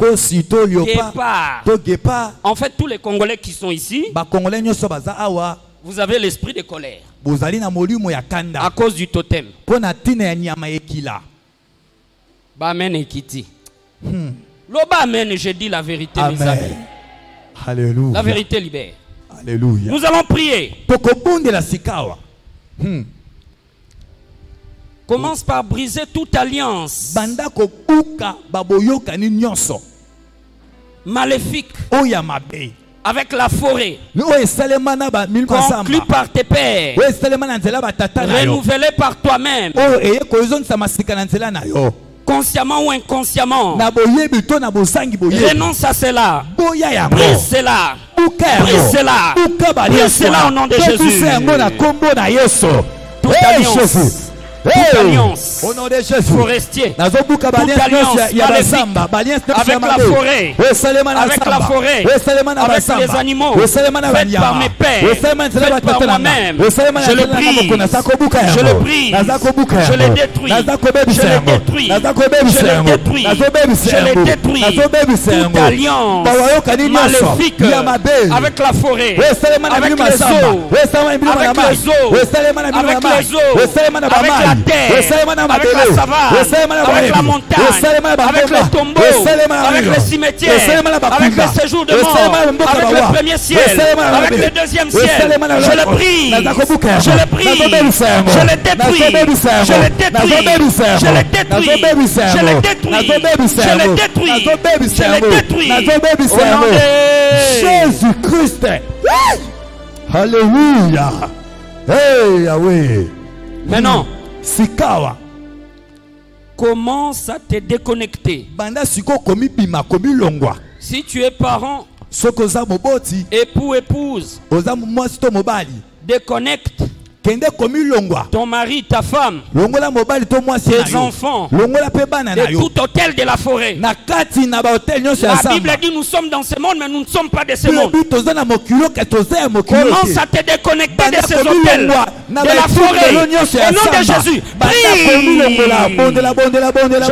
guépard. En fait, tous les Congolais qui sont ici, vous avez l'esprit de colère à cause du totem. Amen ekiti. Loba amen, je dis la vérité, mes amis. Alléluia. La vérité libère. Alléluia. Nous allons prier. Commence par briser toute alliance maléfique avec la forêt conclue par tes pères, renouvelée par toi-même, consciemment ou inconsciemment. Renonce à cela. Brise cela. Brise cela. Brise cela au nom de Jésus. Toute alliance. Toute alliance au nom de Jésus, forestier, toute alliance maléfique avec la forêt, avec les animaux, faite par mes pères, faite par moi-même, je le brise, je le brise, je les détruis, je les détruis, je les détruis, je les détruis. Toute alliance maléfique avec la forêt, avec les eaux, avec la terre, avec la savane, avec la montagne, avec les tombeaux, avec les cimetières, avec les séjours de mort, avec le premier ciel, avec le deuxième ciel. Je le brise, je le brise, je le détruis, je le détruis, je le détruis, je le détruis, je le détruis, je le détruis. Au nom de Jésus-Christ. Alléluia. Hey Yahweh. Maintenant, Sikawa. Commence à te déconnecter. Banda siko komi bima komi longwa. Si tu es parent, sokoza moboti, époux, épouse, oza mwasi to mobali, déconnecte. Kende komi longwa. Ton mari, ta femme, longola mobali to mwasi tes enfants, longola pe bana na de yo. tout hôtel de la forêt. Na kati na ba hôtel nyonso ya La samba. Bible dit nous sommes dans ce monde mais nous ne sommes pas de ce monde. Commence à te déconnecter de ces hôtels de la forêt. Au nom de Jésus, prie. Je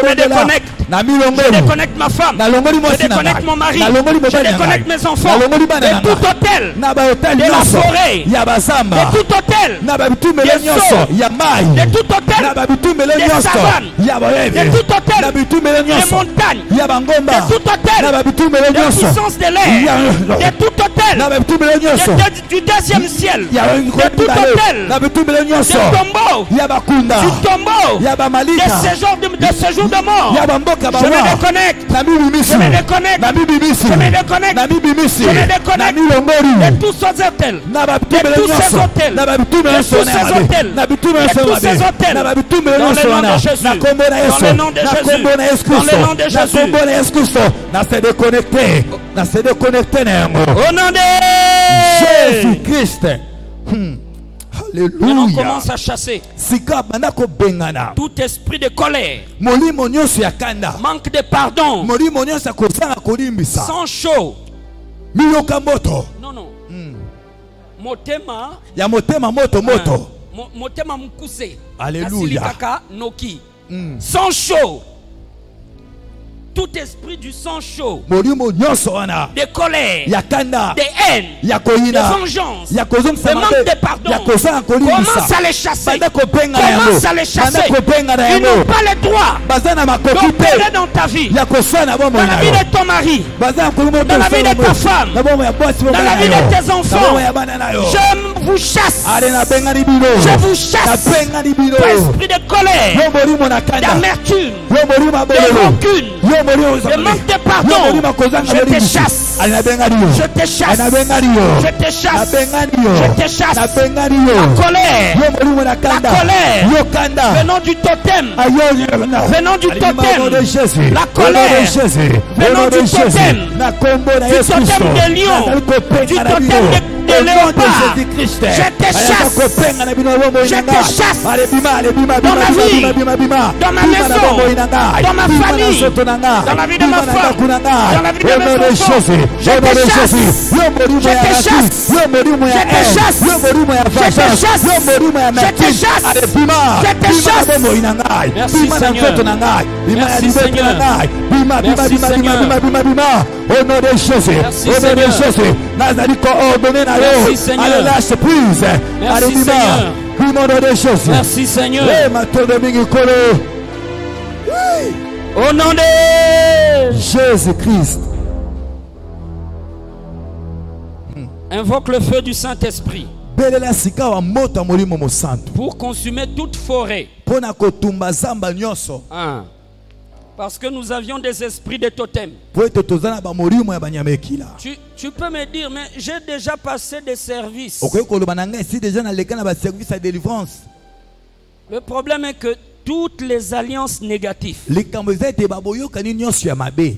me déconnecte. Je déconnecte ma femme. Je déconnecte mon mari. Je déconnecte mes enfants de tout hôtel de la forêt, de tout hôtel des eaux, de tout hôtel des savanes, de tout hôtel des montagnes, de tout hôtel de puissance de l'air, de tout hôtel du deuxième ciel, de tout hôtel de tombeau, du tombeau, de séjour de mort. Je me déconnecte. Je me déconnecte. Je me déconnecte. Je me déconnecte de tous ces hôtels, de tous ces hôtels, de tous ces hôtels, de tous ces hôtels. Dans le nom de Jésus. Dans le nom de Jésus. Dans le nom de Jésus. Au nom de Jésus-Christ. Maintenant, on commence à chasser Sika banda ko bengana. tout esprit de colère, Molimo nyonso ya kanda. manque de pardon, Molimo nyonso akosanga kolimbisa. sang chaud. Miyoka moto. Non, non. Motema. Ya motema moto moto. Motema mukuse. Alléluia. Kaka noki. Sang chaud. Tout esprit du sang chaud, Molimo nyonso wana. de colère, Ya kanda. de haine, Ya de koyina. vengeance, Ya de kozongisa manque mabe. de pardon. Ya kosanga kolimbisa. Commence à les chasser. Banda kopenga na yango. Commence à les chasser. Banda kopenga na Ils yango. n'ont pas le droit Bazana makoki d'opérer te. dans ta vie, Ya kosana bombo dans la na vie yo. de ton mari, Bazana kolimo dans la vie de ta femme, na bombo ya bosi bombo dans la na vie yo. de tes enfants. Na bombo ya bana na yo. Je vous chasse. Ale na benga ni bino. Je vous chasse. Na benga ni bino. Tout esprit de colère, Yo molimo na kanda. d'amertume, Yo molimo de bolelo. rancune, Yo molimo de manque de pardon. Je te chasse. Ale na benga ni yo. Je te chasse. Na benga ni yo. Je te Na chasse. benga ni yo. Je te chasse. Na benga ni yo. La colère, Yo molimo na kanda. La colère. Yo kanda. venant du totem, venant du totem, la colère, venant du totem, du totem des lions, du totem des léopards. Je te chasse. Je te chasse. Dans ma vie, dans ma maison, dans ma famille, dans la vie de ma femme, dans la vie de mes enfants. Je te chasse. Je te chasse. Je te chasse. Je te chasse. Je te chasse. Je te chasse. Merci Seigneur. Merci Seigneur. Merci Seigneur. Au nom de Jésus. Merci Au nom de Seigneur. Jésus. Nazali coordonné na yo. Merci Seigneur. Allez lâche prise. Merci Allez bima. Seigneur. Au nom de Jésus. Merci Seigneur. Eh matondo mingi kolo. Au nom de Jésus-Christ. invoque le feu du Saint-Esprit Belela sika wa moto molimo mo santo. pour consumer toute forêt. Pona kotumba zamba nyonso. Hein. Parce que nous avions des esprits de totem. Po ete tozana ba molimo ya banyamekila. Tu peux me dire, mais j'ai déjà passé des services. Okoye koloba na ngai si déjà na leka na ba service à délivrance. Le problème est que toutes les alliances négatives, Likambo ete baboyoka ni nyonso ya mabe.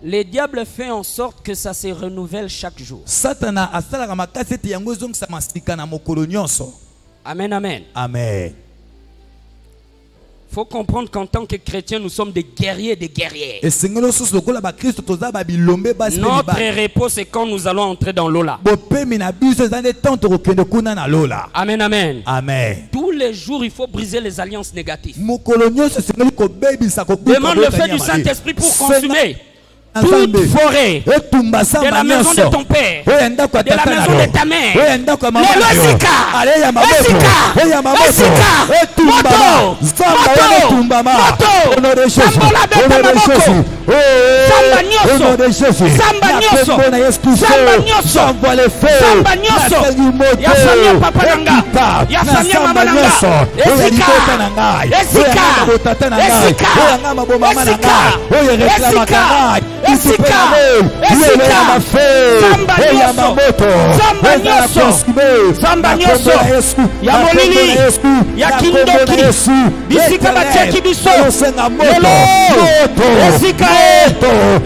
les diables font en sorte que ça se renouvelle chaque jour. Satana asalaka makasi ete yango ezongisa masika na mokolo nyonso. Amen, amen. Amen. Il faut comprendre qu'en tant que chrétiens, nous sommes des guerriers, des guerrières. Esengelo susu lokola ba Kristo toza ba bilombe basi pe Notre liba. repos, c'est quand nous allons entrer dans l'eau là. Bopemi na biso ezande tanto kokende kuna na lola. Amen, amen. Amen. Tous les jours, il faut briser les alliances négatives. Mokolo nyonso esengeli kobebisa kokuta. Demande le feu du Saint-Esprit pour consumer toute forêt etumba de samba la maison de nyonso. ton père, Oya ndako ya de la tata na maison yo. de ta mère. Oya ndako ya mama Lelo na yo. esika. Ale ya maboko. Esika. Oya maboko. Esika. Etumba Moto. samba Moto. wana etumbama. Moto. Ono de Jésus. Sambola beta Ono de maboko. Jésus. Samba nyonso. Ono de Jésus. Samba Na nyonso. kombo na Yesu Kristo. Samba nyonso. J'envoie le feu. Samba nyonso. Natangi moto. Ya famille papa nanga. Ekita. Ya Na famille samba mama nanga. nyonso. Oya Esika. libota na ngai. Esika. Oya ngama botata na ngai. Esika. Oya ngama bomama na Esika. ngai. Oya reklamaka ngai. Esika. Esika. Esika. Samba nyonso. Samba nyonso. Samba nyonso. Ya molili. Ya kindoki. Bisika batiaki biso. Lelo. Esika.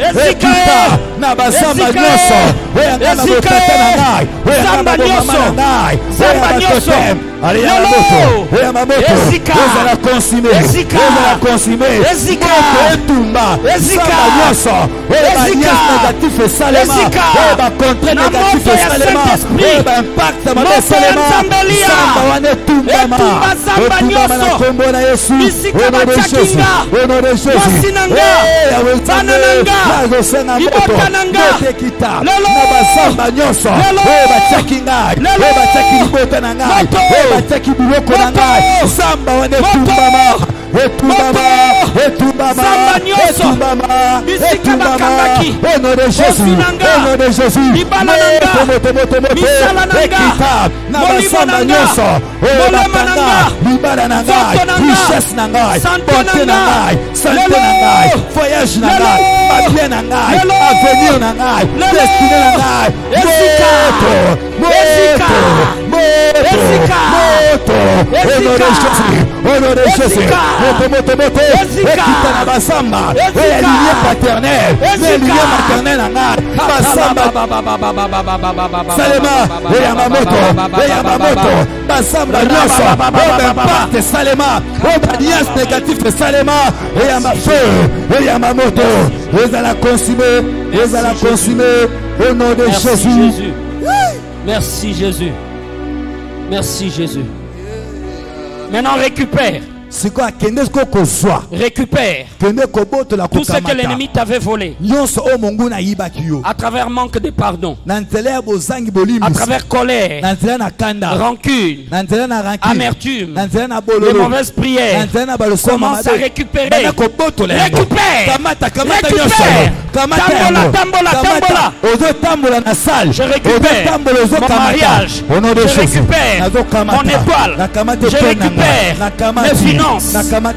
Esika. na basamba Esika. nyonso oya ngama Esika. botata na ngai oya Samba ngama bomama nyonso. na ngai Samba oya nyonso. batotem ale ya Lelo. mamoto oya mamoto Esika. ezala consumé Esika. ezala consumé Esika. moto etumba Esika. samba nyonso oyo Esika. baliance négatif esalema Esika. oyo bacontre Na négatif moto ya esalema Saint-Esprit. oyo baimpact Moto mabe ya esalema Nzambelia. samba wana etumbama Etumba samba etumbama na nyonso. kombo na Yesu Bisika au nom de batiaki Jésus nga. au nom de Jésus Mwasi na nga. Eh, Yahweh Bana Nzambe, na nga. nazosenga Libota moto na nga. moto ekita Lelo. na basamba nyonso Lelo. oyo batiaki ngai Lelo. oyo batiaki libota na ngai Moto. oyo batiaki biloko na Moto. ngai samba wana etumbama etumbama Moto. etumbama Samba nyonso. etumbama Bisika etumbama bakangaki. au nom de Jésus Bosi na nga. au nom de Jésus Libala na nga. moto moto moto Misala na nga. ekita na Molimo basamba na nga. nyonso oyo Molema na bakanga nga. libala na ngai Nzoto na nga. richesse na ngai Santé bonté na na nga. ngai santé Lelo. na ngai voyage na Lelo. ngai papie na ngai Lelo. avenir na ngai Lelo. destiné na ngai Esika. moto Esika. moto Esika. moto au nom de Esika. Jésus Au nom de Jésus. Moto. Ekita na basamba. Et lié paternel. Mais lié maternel en art. Basamba. Salema. Et Yamamoto. Basamba nyonso. Parte Salema. Alliance négative Salema. Et Yamafeu. Et Yamamoto. Vous allez consommer. Au nom de Jésus. Merci Jésus. Merci Jésus. Maintenant récupère. Récupère tout ce que l'ennemi t'avait volé à travers manque de pardon, à travers colère, rancune, amertume, les mauvaises prières. Commence à récupérer. Récupère. Tambola. Je récupère mon mariage. Je récupère mon étoile. Je récupère mes finances.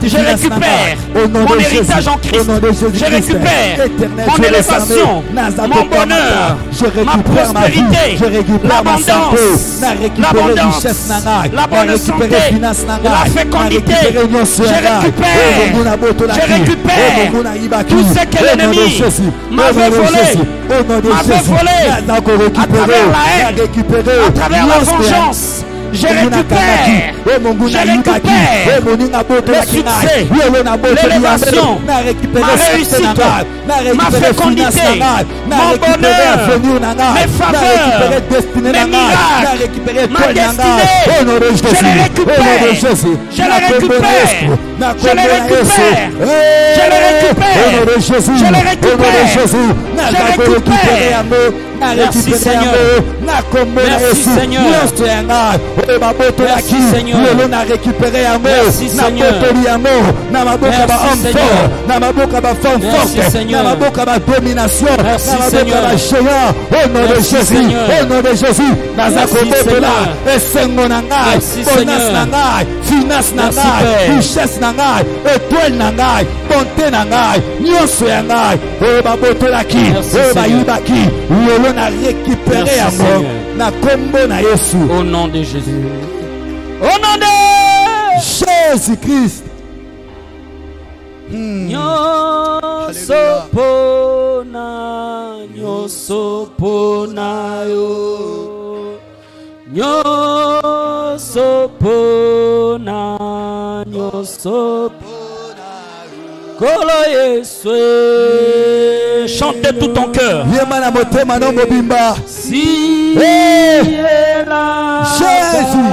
Je récupère mon héritage en Christ. Je récupère mon élévation, mon bonheur, ma prospérité, l'abondance, la bonne santé, la fécondité. Je récupère tout ce que l'ennemi m'avait volé à travers la haine, à travers la vengeance. Je récupère le succès, l'élévation, ma réussite, ma fécondité, mon bonheur, mes faveurs, mes miracles, ma destinée. Je les récupère. Merci Seigneur. Merci Seigneur. Merci Seigneur. Merci Seigneur. Au nom de Jésus. Au nom de Jésus-Christ. Chante tout ton cœur. Si Jésus.